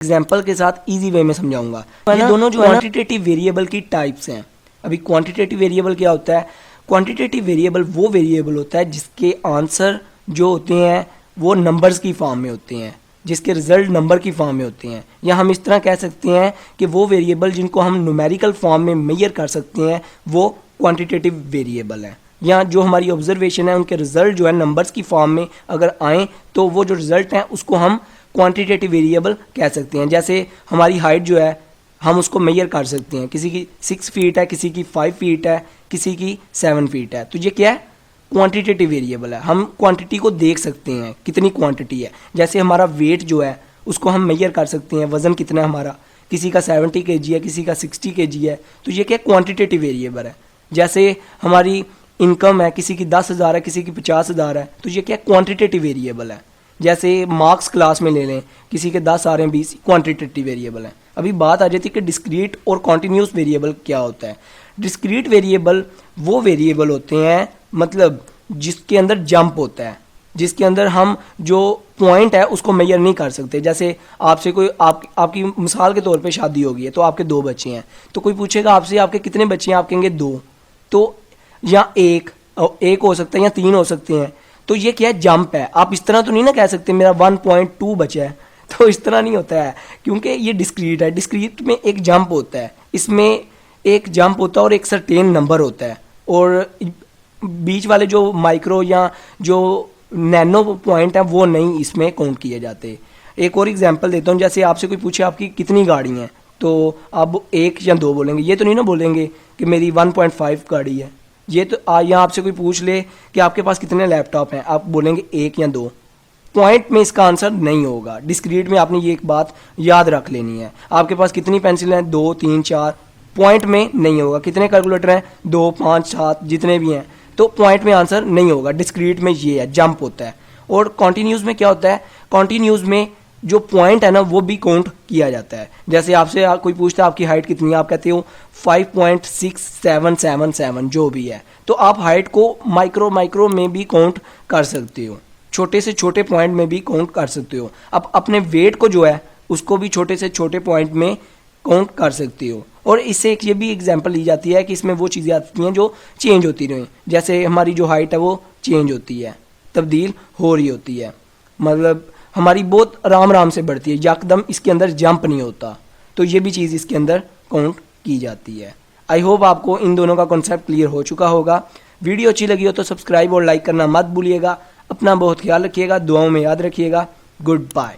Example के साथ easy way में समझाऊंगा। ये दोनों जो क्वांटिटेटिव वेरिएबल की टाइप्स हैं। अभी क्वांटिटेटिव वेरिएबल क्या होता है? क्वांटिटेटिव वेरिएबल वो वेरिएबल होता है जिसके आंसर जो होते हैं वो नंबर्स की फॉर्म में होते हैं, जिसके रिजल्ट नंबर की फॉर्म में होते हैं। या हम इस तरह कह सकते हैं कि वो वेरिएबल जिनको हम न्यूमेरिकल फॉर्म में मेजर कर सकते हैं वो क्वांटिटेटिव वेरिएबल है। या जो हमारी ऑब्जर्वेशन है उनके रिजल्ट जो है नंबर्स की फॉर्म में अगर आएँ तो वो जो रिजल्ट हैं उसको हम क्वांटिटेटिव वेरिएबल कह सकते हैं। जैसे हमारी हाइट जो है हम उसको मेजर कर सकते हैं, किसी की 6 फीट है, किसी की 5 फीट है, किसी की 7 फीट है, तो ये क्या है? क्वांटिटेटिव वेरिएबल है। हम क्वांटिटी को देख सकते हैं कितनी क्वांटिटी है। जैसे हमारा वेट जो है उसको हम मेजर कर सकते हैं, वज़न कितना है हमारा, किसी का 70 kg है, किसी का 60 kg है, तो ये क्या क्वांटिटेटिव वेरिएबल है। जैसे हमारी इनकम है, किसी की 10,000 है, किसी की 50,000 है, तो ये क्या क्वांटिटेटिव वेरिएबल है। जैसे मार्क्स क्लास में ले लें, किसी के 10 आ रहे हैं, 20, क्वांटिटेटिव वेरिएबल है। अभी बात आ जाती है कि डिस्क्रीट और कॉन्टिन्यूस वेरिएबल क्या होता है। डिस्क्रीट वेरिएबल वो वेरिएबल होते हैं मतलब जिसके अंदर जंप होता है, जिसके अंदर हम जो पॉइंट है उसको मेजर नहीं कर सकते। जैसे आपसे कोई आपकी मिसाल के तौर पे शादी होगी है तो आपके 2 बच्चे हैं, तो कोई पूछेगा आपसे आपके कितने बच्चे हैं, आप कहेंगे 2, तो या एक हो सकता है या 3 हो सकते हैं। तो ये क्या है? जंप है। आप इस तरह तो नहीं ना कह सकते मेरा 1.2 बचा है, तो इस तरह नहीं होता है क्योंकि ये डिस्क्रीट है। डिस्क्रीट में एक जंप होता है, इसमें एक जंप होता है और एक सर्टेन नंबर होता है, और बीच वाले जो माइक्रो या जो नैनो पॉइंट है वो नहीं इसमें काउंट किए जाते। एक और एग्जांपल देता हूँ। जैसे आपसे कोई पूछे आपकी कितनी गाड़ी हैं, तो आप 1 या 2 बोलेंगे, ये तो नहीं ना बोलेंगे कि मेरी 1.5 गाड़ी है। ये तो यहाँ आपसे कोई पूछ ले कि आपके पास कितने लैपटॉप हैं, आप बोलेंगे 1 या 2। पॉइंट में इसका आंसर नहीं होगा। डिस्क्रीट में आपने ये एक बात याद रख लेनी है। आपके पास कितनी पेंसिल हैं, 2, 3, 4, पॉइंट में नहीं होगा। कितने कैलकुलेटर हैं, 2, 5, 7 जितने भी हैं, तो पॉइंट में आंसर नहीं होगा। डिस्क्रीट में ये है, जंप होता है। और कॉन्टिन्यूस में क्या होता है? कॉन्टिन्यूस में जो पॉइंट है ना वो भी काउंट किया जाता है। जैसे आपसे कोई पूछता है आपकी हाइट कितनी है, आप कहते हो 5.6777 जो भी है, तो आप हाइट को माइक्रो में भी काउंट कर सकते हो, छोटे से छोटे पॉइंट में भी काउंट कर सकते हो। अब अपने वेट को जो है उसको भी छोटे से छोटे पॉइंट में काउंट कर सकते हो। और इससे एक ये भी एग्जांपल ली जाती है कि इसमें वो चीज़ें आती हैं जो चेंज होती रहें। जैसे हमारी जो हाइट है वो चेंज होती है, तब्दील हो रही होती है, मतलब हमारी बहुत आराम से बढ़ती है, यकदम इसके अंदर जंप नहीं होता। तो ये भी चीज़ इसके अंदर काउंट की जाती है। आई होप आपको इन दोनों का कॉन्सेप्ट क्लियर हो चुका होगा। वीडियो अच्छी लगी हो तो सब्सक्राइब और लाइक करना मत भूलिएगा। अपना बहुत ख्याल रखिएगा, दुआओं में याद रखिएगा। Good bye.